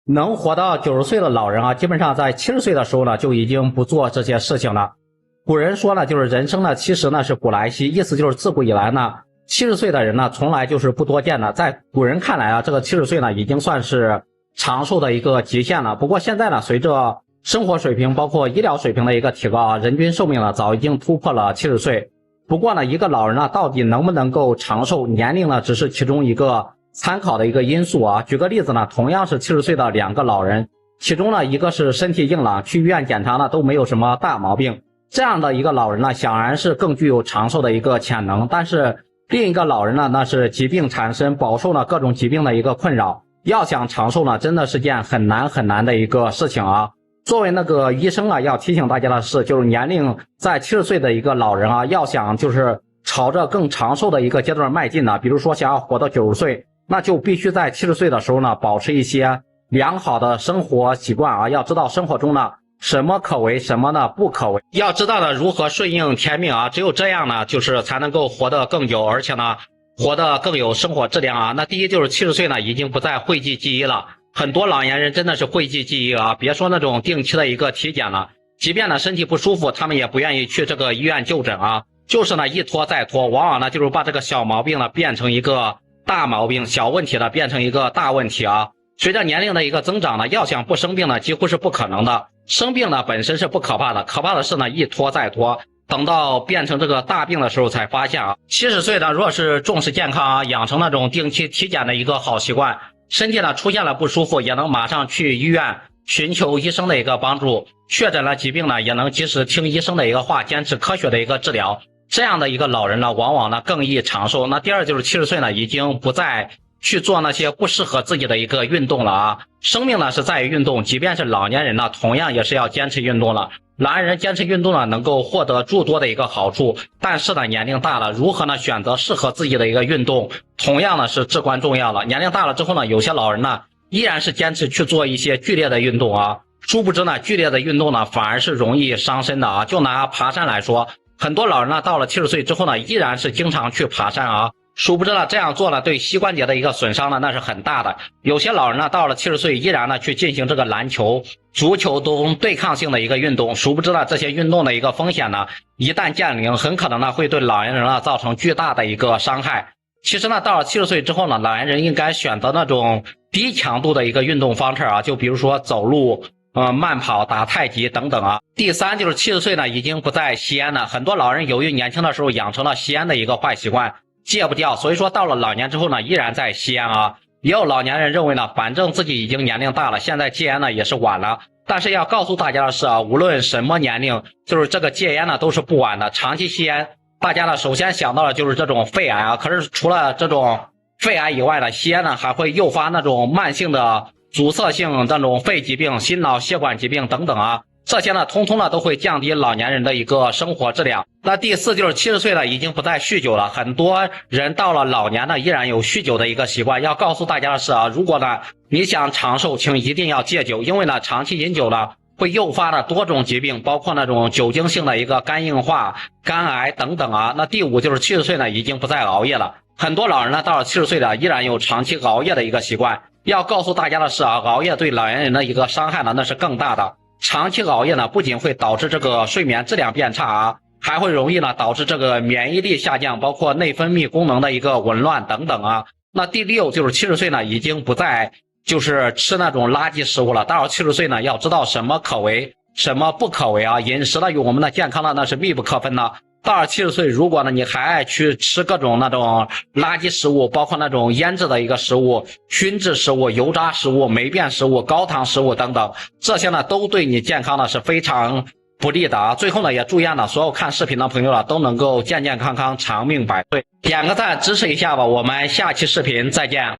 能活到90岁的老人啊，基本上在70岁的时候呢，就已经不做这些事情了。古人说呢，就是人生的70呢是古来稀，意思就是自古以来呢，70岁的人呢，从来就是不多见的。在古人看来啊，这个70岁呢，已经算是长寿的一个极限了。不过现在呢，随着生活水平包括医疗水平的一个提高啊，人均寿命呢，早已经突破了70岁。不过呢，一个老人呢，到底能不能够长寿，年龄呢，只是其中一个参考的一个因素啊。举个例子呢，同样是70岁的2个老人，其中呢，一个是身体硬朗，去医院检查呢都没有什么大毛病，这样的一个老人呢，显然是更具有长寿的一个潜能。但是另一个老人呢，那是疾病缠身，饱受了各种疾病的一个困扰，要想长寿呢，真的是件很难的一个事情啊。作为那个医生啊，要提醒大家的是，就是年龄在70岁的一个老人啊，要想就是朝着更长寿的一个阶段迈进呢，比如说想要活到90岁，那就必须在70岁的时候呢，保持一些良好的生活习惯啊。要知道生活中呢，什么可为，什么呢不可为，要知道呢如何顺应天命啊。只有这样呢，就是才能够活得更久，而且呢，活得更有生活质量啊。那第一就是70岁呢，已经不再讳疾忌医了。很多老年人真的是讳疾忌医啊，别说那种定期的一个体检了，即便呢身体不舒服，他们也不愿意去这个医院就诊啊，就是呢一拖再拖，往往呢就是把这个小毛病呢变成一个大毛病，小问题呢变成一个大问题啊。随着年龄的一个增长呢，要想不生病呢，几乎是不可能的。生病呢本身是不可怕的，可怕的是呢一拖再拖，等到变成这个大病的时候才发现啊。70岁呢，若是重视健康啊，养成那种定期体检的一个好习惯，身体呢出现了不舒服，也能马上去医院寻求医生的一个帮助，确诊了疾病呢，也能及时听医生的一个话，坚持科学的一个治疗。这样的一个老人呢，往往呢更易长寿。那第二就是70岁呢，已经不再去做那些不适合自己的一个运动了啊。生命呢是在于运动，即便是老年人呢，同样也是要坚持运动了。老年人坚持运动呢，能够获得诸多的一个好处，但是呢，年龄大了，如何呢选择适合自己的一个运动，同样呢是至关重要了。年龄大了之后呢，有些老人呢，依然是坚持去做一些剧烈的运动啊，殊不知呢，剧烈的运动呢，反而是容易伤身的啊。就拿爬山来说，很多老人呢，到了70岁之后呢，依然是经常去爬山啊。殊不知呢，这样做呢，对膝关节的一个损伤呢，那是很大的。有些老人呢，到了70岁，依然呢去进行这个篮球、足球等对抗性的一个运动。殊不知呢，这些运动的一个风险呢，一旦降临，很可能呢会对老年人呢造成巨大的一个伤害。其实呢，到了70岁之后呢，老年人应该选择那种低强度的一个运动方式啊，就比如说走路、慢跑、打太极等等啊。第三就是70岁呢，已经不再吸烟了。很多老人由于年轻的时候养成了吸烟的一个坏习惯，戒不掉，所以说到了老年之后呢，依然在吸烟啊。也有老年人认为呢，反正自己已经年龄大了，现在戒烟呢也是晚了。但是要告诉大家的是啊，无论什么年龄，就是这个戒烟呢都是不晚的。长期吸烟，大家呢首先想到的就是这种肺癌啊。可是除了这种肺癌以外呢，吸烟呢还会诱发那种慢性的阻塞性这种肺疾病、心脑血管疾病等等啊。这些呢，通通呢都会降低老年人的一个生活质量。那第四就是70岁了，已经不再酗酒了。很多人到了老年呢，依然有酗酒的一个习惯。要告诉大家的是啊，如果呢你想长寿，请一定要戒酒，因为呢长期饮酒呢会诱发的多种疾病，包括那种酒精性的一个肝硬化、肝癌等等啊。那第五就是70岁呢，已经不再熬夜了。很多老人呢到了70岁呢，依然有长期熬夜的一个习惯。要告诉大家的是啊，熬夜对老年人的一个伤害呢，那是更大的。长期熬夜呢，不仅会导致这个睡眠质量变差啊，还会容易呢导致这个免疫力下降，包括内分泌功能的一个紊乱等等啊。那第六就是70岁呢，已经不再就是吃那种垃圾食物了。到了70岁呢，要知道什么可为，什么不可为啊。饮食呢与我们的健康呢那是密不可分的。到了70岁，如果呢你还爱去吃各种那种垃圾食物，包括那种腌制的一个食物、熏制食物、油炸食物、霉变食物、高糖食物等等，这些呢都对你健康呢是非常不利的啊。最后呢也祝愿呢所有看视频的朋友呢都能够健健康康、长命百岁。点个赞支持一下吧，我们下期视频再见。